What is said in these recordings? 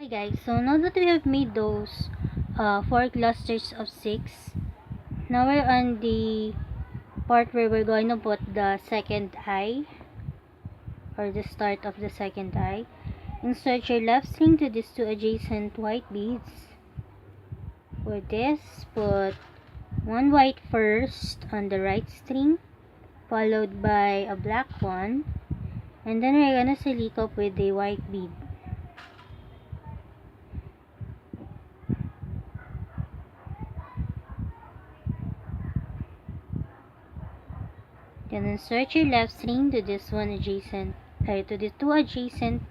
Hi guys, so now that we have made those 4 clusters of 6, now we're on the part where we're going to put the second eye, or the start of the second eye. Insert your left string to these two adjacent white beads. For this, put one white first on the right string, followed by a black one, and then we're gonna silicop with a white bead. Then insert your left string to this one adjacent, to the two adjacent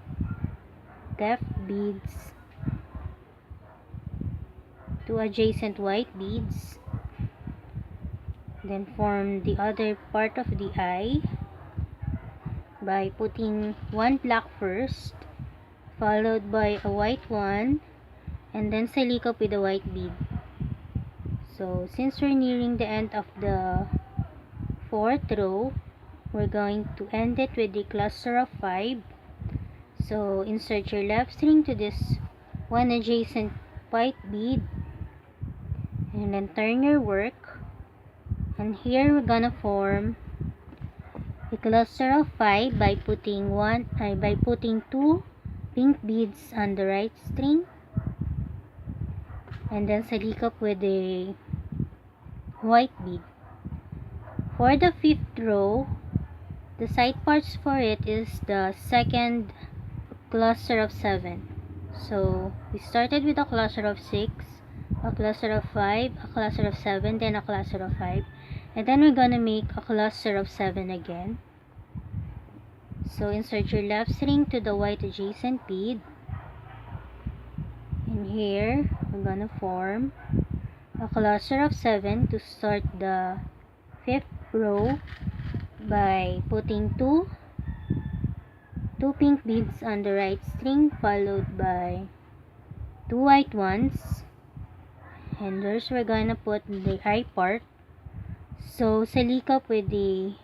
left beads, two adjacent white beads. Then form the other part of the eye by putting one black first, followed by a white one, and then silicop with a white bead. So since we're nearing the end of the fourth row, we're going to end it with the cluster of 5. So insert your left string to this one adjacent white bead, and then turn your work, and here we're gonna form a cluster of 5 by putting two pink beads on the right string, and then silicop with a white bead. For the 5th row, the side parts for it is the second cluster of 7. So we started with a cluster of 6, a cluster of 5, a cluster of 7, then a cluster of 5, and then we're gonna make a cluster of 7 again. So insert your left string to the white adjacent bead, and here we're gonna form a cluster of 7 to start the 5th row by putting two pink beads on the right string, followed by two white ones, and there's we're gonna put the eye part. So silicop with the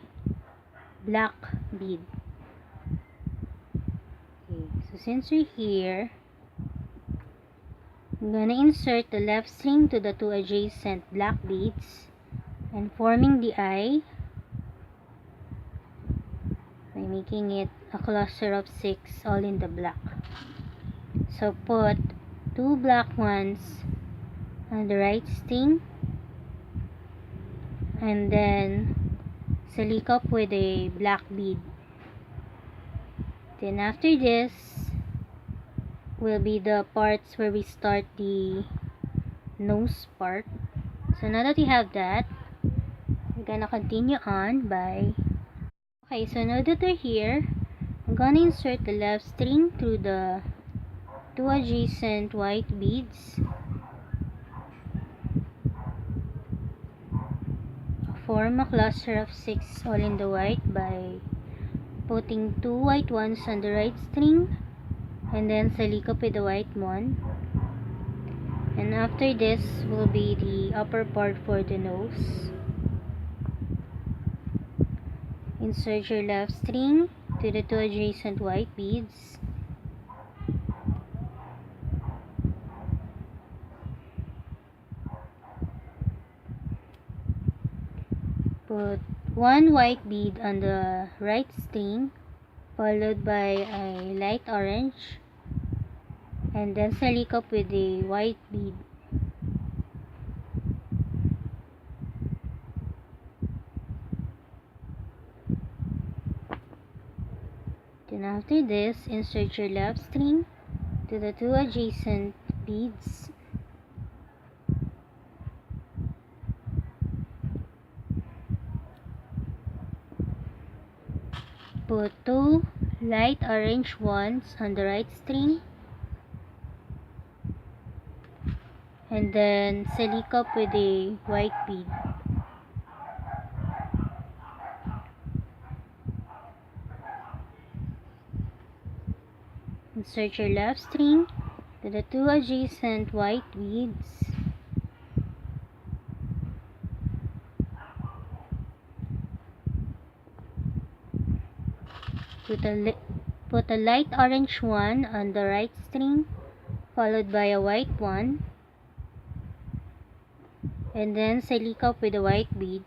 black bead. Okay, so since we're here, I'm gonna insert the left string to the two adjacent black beads and forming the eye by making it a cluster of 6 all in the black. So put two black ones on the right string, and then silicop with a black bead. Then after this will be the parts where we start the nose part. So now that we have that, we're gonna continue on by okay, so now that we're here, I'm gonna insert the left string through the two adjacent white beads, form a cluster of 6 all in the white by putting two white ones on the right string, and then silicop with the white one. And after this will be the upper part for the nose. Insert your left string to the two adjacent white beads, put one white bead on the right string, followed by a light orange, and then silicop with a white bead. Then after this, insert your left string to the two adjacent beads, put two light orange ones on the right string, and then silicop with a white bead. Insert your left string to the two adjacent white beads, put a light orange one on the right string, followed by a white one, and then silikop with a white bead.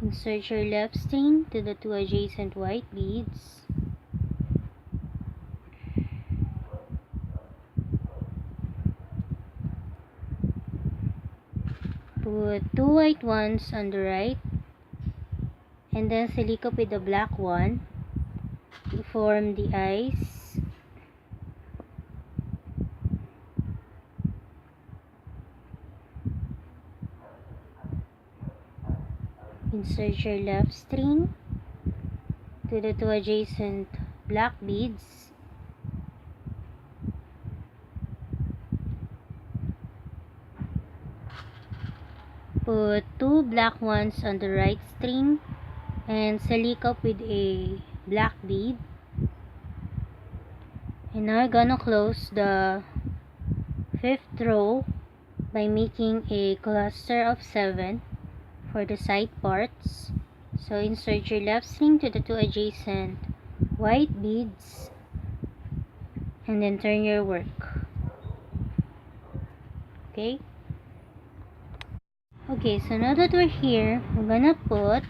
Insert your left string to the 2 adjacent white beads. Put 2 white ones on the right, and then silikop with the black one to form the eyes. Insert your left string to the 2 adjacent black beads. Put 2 black ones on the right string and silikop with a black bead. And now we're gonna close the 5th row by making a cluster of 7 for the side parts. So insert your left string to the 2 adjacent white beads and then turn your work. Okay, so now that we're here, we're gonna put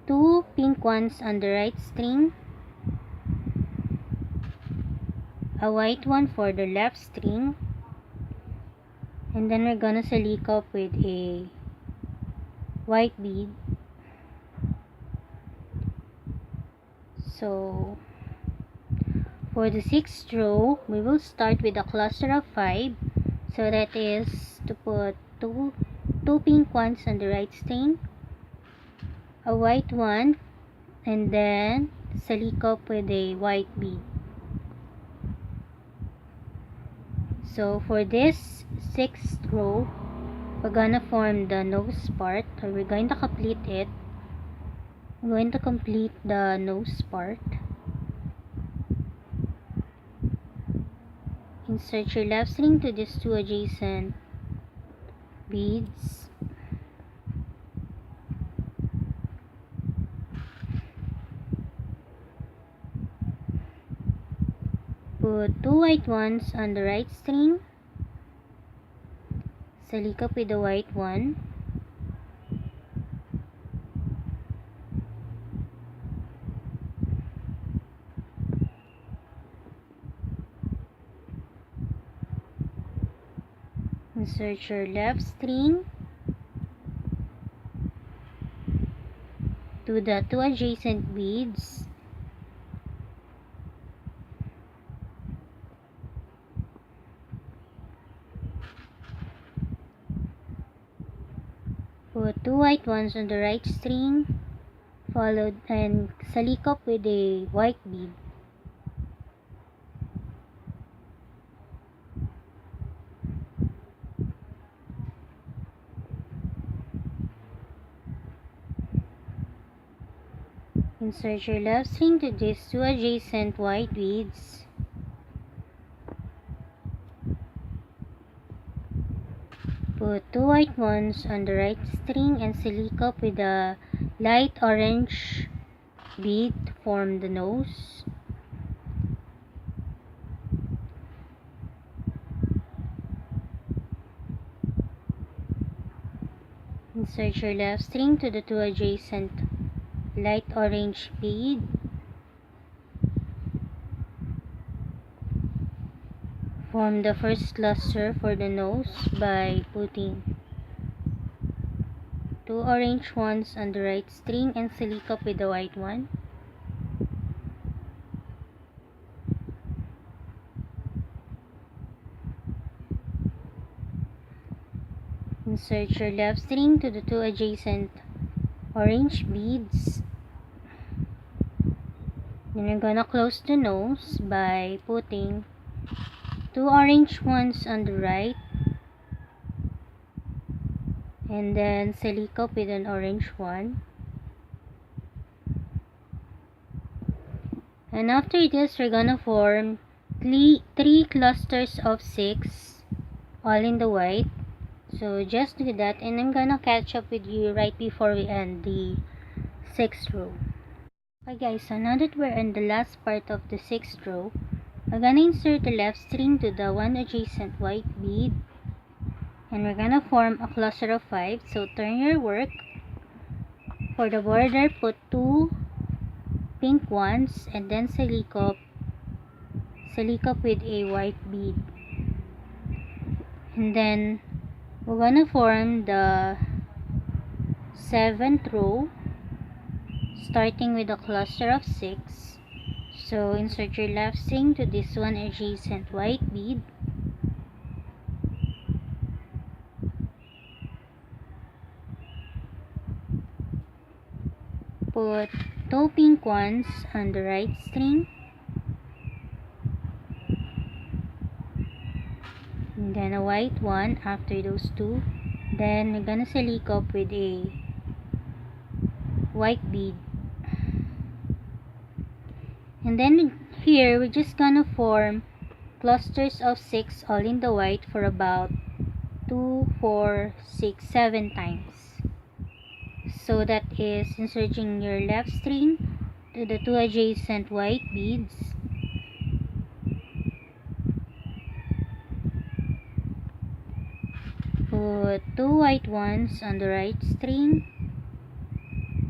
2 pink ones on the right string, a white one for the left string, and then we're gonna silikop with a white bead. So for the 6th row, we will start with a cluster of 5. So that is to put two pink ones on the right string, a white one, and then silikop with a white bead. So for this 6th row, we're gonna form the nose part, or we're going to complete it. We're going to complete the nose part. Insert your left string to these 2 adjacent beads. Put 2 white ones on the right string, silikop with the white one, insert your left string to the 2 adjacent beads, put 2 white ones on the right string, followed and silikop with a white bead. Insert your left string to these 2 adjacent white beads. Put 2 white ones on the right string and silikop with a light orange bead to form the nose. Insert your left string to the 2 adjacent light orange bead. Form the first cluster for the nose by putting 2 orange ones on the right string and silikop with the white one. Insert your left string to the 2 adjacent orange beads. Then you're gonna close the nose by putting 2 orange ones on the right and then silikop with an orange one. And after this, we're gonna form 3 clusters of 6, all in the white. So just do that, and I'm gonna catch up with you right before we end the 6th row. Okay guys, so now that we're in the last part of the 6th row, we're gonna insert the left string to the one adjacent white bead, and we're gonna form a cluster of 5. So turn your work. For the border, put 2 pink ones, and then silicop with a white bead. And then we're gonna form the 7th row, starting with a cluster of 6. So insert your left string to this one adjacent white bead, put 2 pink ones on the right string, and then a white one after those 2. Then we're gonna silicop with a white bead. And then here we're just gonna form clusters of 6 all in the white for about 2, 4, 6, 7 times. So that is inserting your left string to the 2 adjacent white beads, put 2 white ones on the right string,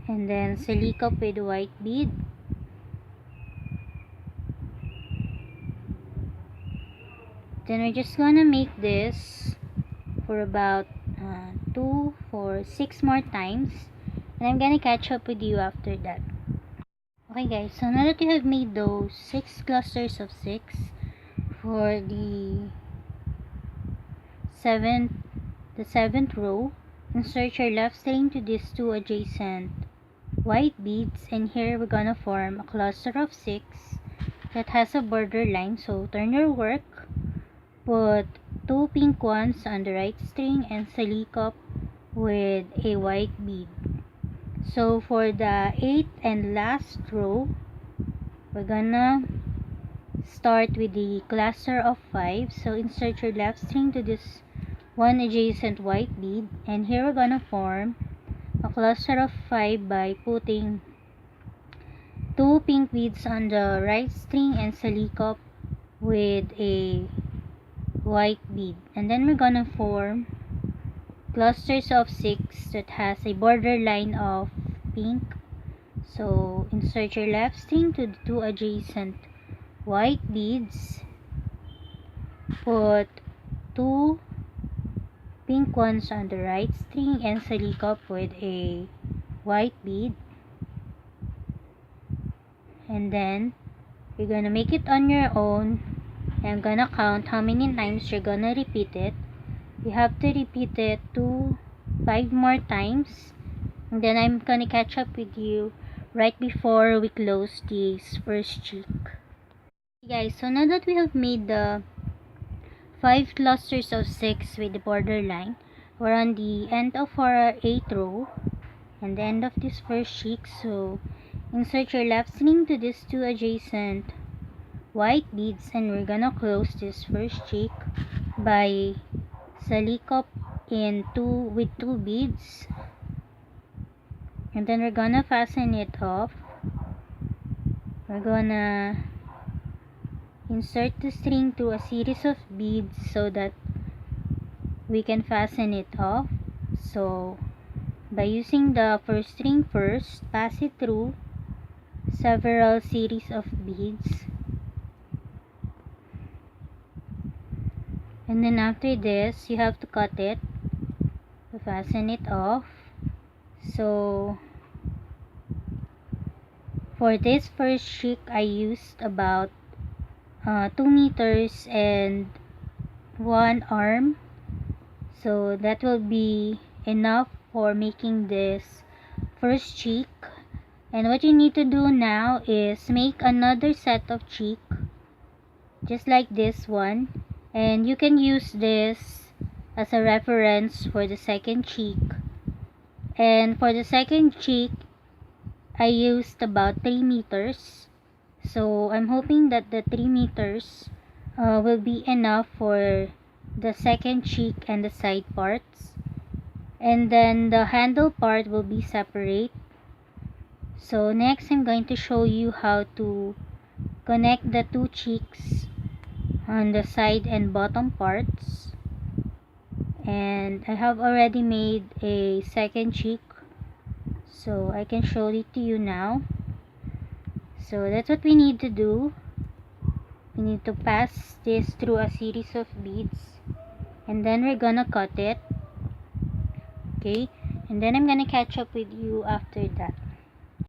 and then silicop with white bead. Then we're just gonna make this for about 2, 4, 6 more times, and I'm gonna catch up with you after that. Okay guys, so now that you have made those 6 clusters of 6 for the 7th row, insert your left string to these 2 adjacent white beads, and here we're gonna form a cluster of 6 that has a border line. So turn your work, put 2 pink ones on the right string, and silicop with a white bead. So for the 8th and last row, we're gonna start with the cluster of 5. So insert your left string to this one adjacent white bead, and here we're gonna form a cluster of 5 by putting 2 pink beads on the right string and silicop with a white bead. And then we're gonna form clusters of 6 that has a border line of pink. So insert your left string to the 2 adjacent white beads, put 2 pink ones on the right string, and silicop with a white bead. And then you're gonna make it on your own. I'm gonna count how many times you're gonna repeat it. You have to repeat it 5 more times, and then I'm gonna catch up with you right before we close this first cheek. Okay guys, so now that we have made the 5 clusters of 6 with the border line, we're on the end of our 8th row and the end of this first cheek. So insert your left string to these 2 adjacent white beads, and we're gonna close this first cheek by silicop with 2 beads, and then we're gonna fasten it off. We're gonna insert the string through a series of beads so that we can fasten it off. So by using the first string first, pass it through several series of beads, and then after this you have to cut it to fasten it off. So for this first cheek I used about 2 meters and 1 arm, so that will be enough for making this first cheek. And what you need to do now is make another set of cheek just like this one, and you can use this as a reference for the second cheek. And for the second cheek I used about 3 meters, so I'm hoping that the 3 meters will be enough for the second cheek and the side parts, and then the handle part will be separate. So next I'm going to show you how to connect the two cheeks on the side and bottom parts. And I have already made a second cheek, so I can show it to you now. So that's what we need to do. We need to pass this through a series of beads, and then we're gonna cut it. Okay, and then I'm gonna catch up with you after that.